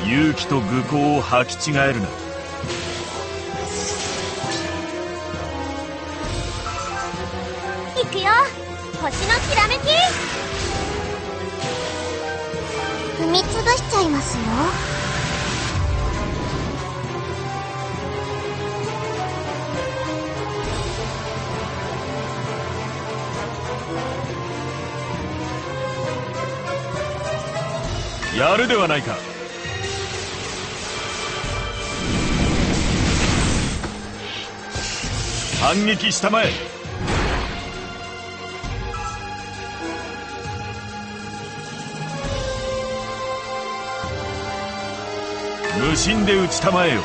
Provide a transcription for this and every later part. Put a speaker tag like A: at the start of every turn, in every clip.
A: 勇気と愚行を履き違えるな。
B: 行くよ、星のきらめき。踏み潰しちゃいますよ。
A: やるではないか。反撃したまえ。無心で打ちたまえよ。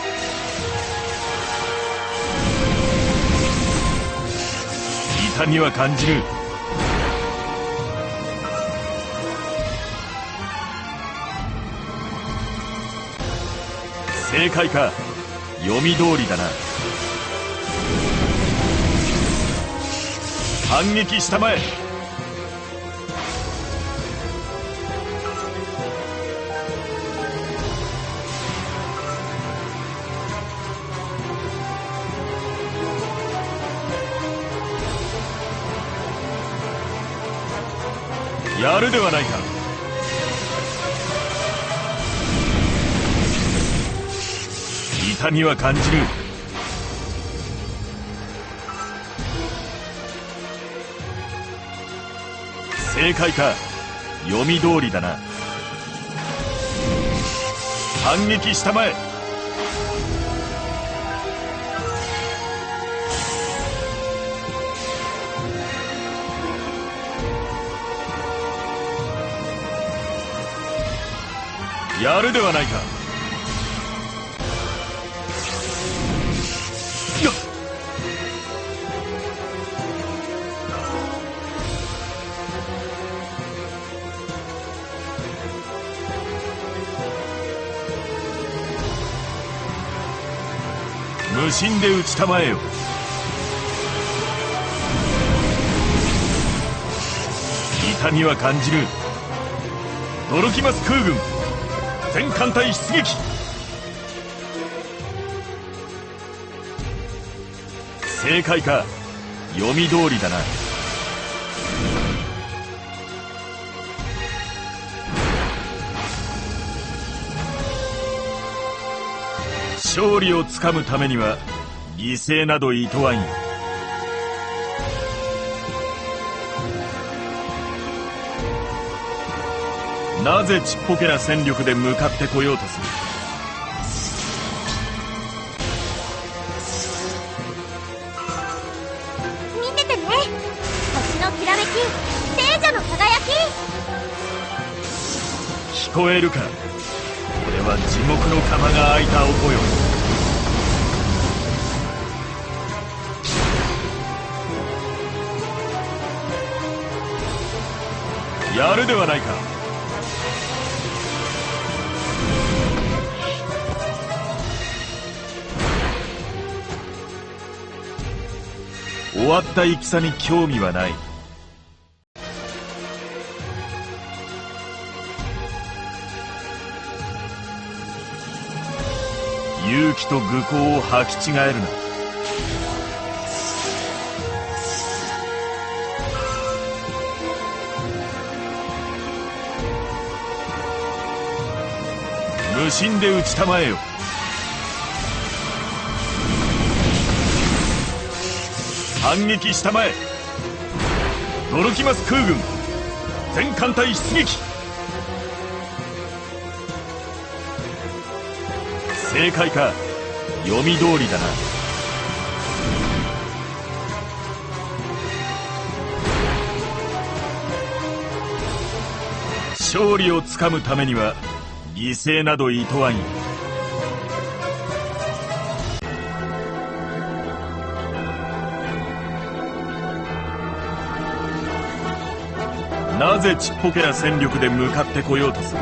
A: 痛みは感じる。正解か。読み通りだな。反撃したまえ。やるではないか。痛みは感じる。正解か。読み通りだな。反撃したまえ。やるではないか。よっ。無心で打ちたまえよ。痛みは感じる。驚きます空軍。全艦隊出撃。正解か。読み通りだな。勝利をつかむためには犠牲などいとわんよ。なぜちっぽけな戦力で向かってこようとする。
B: 見ててね、星のきらめき、聖女の輝き。
A: 聞こえるか。これは地獄の釜が開いた音よ。やるではないか。終わった戦に興味はない。勇気と愚行を履き違えるな。無心で打ちたまえよ。反撃したまえ。驚きます空軍。全艦隊出撃。正解か。読み通りだな。勝利をつかむためには犠牲などいとわんよ。なぜちっぽけな戦力で向かってこようとする。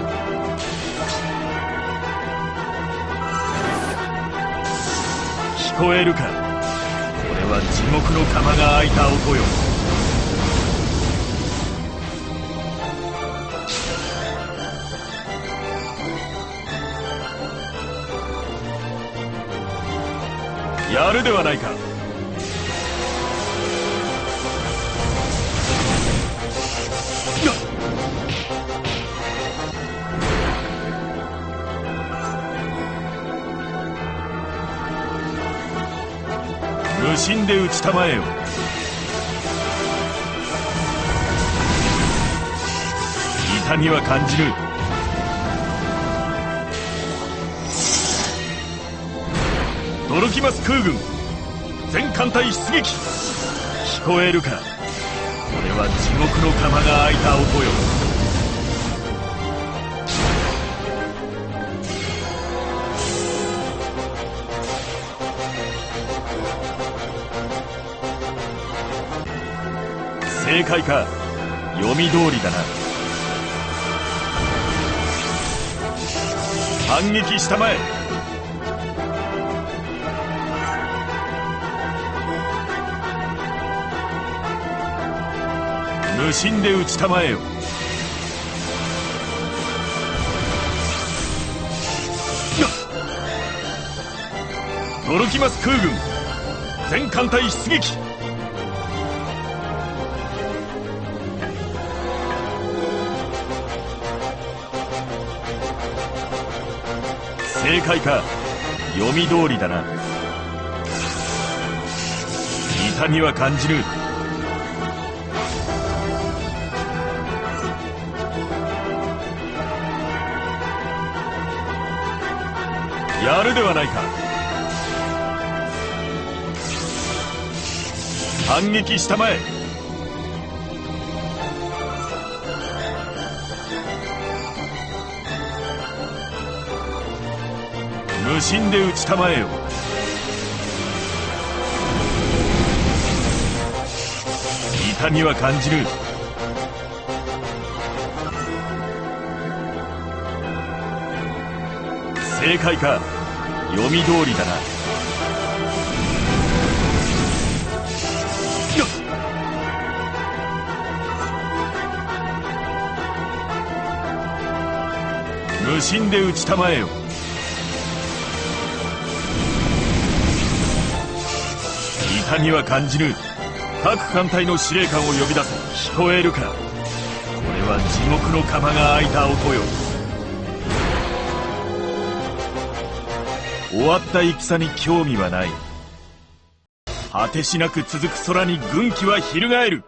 A: 聞こえるか。これは地獄の釜が開いた音よ。やるではないか。無心で打ちたまえよ。痛みは感じる。驚きます空軍、全艦隊出撃。聞こえるか。これは地獄の釜が開いた音よ。正解か。読み通りだな。反撃したまえ。無心で打ちたまえよ。驚きます空軍、全艦隊出撃。正解か。読み通りだな。痛みは感じる。やるではないか。反撃したまえ。無心で打ちたまえよ。痛みは感じる。正解か。読み通りだな。無心で打ちたまえよ。痛みは感じる。各艦隊の司令官を呼び出せ。聞こえるか。これは地獄の釜が開いた音よ。終わった戦に興味はない。果てしなく続く空に軍旗は翻る。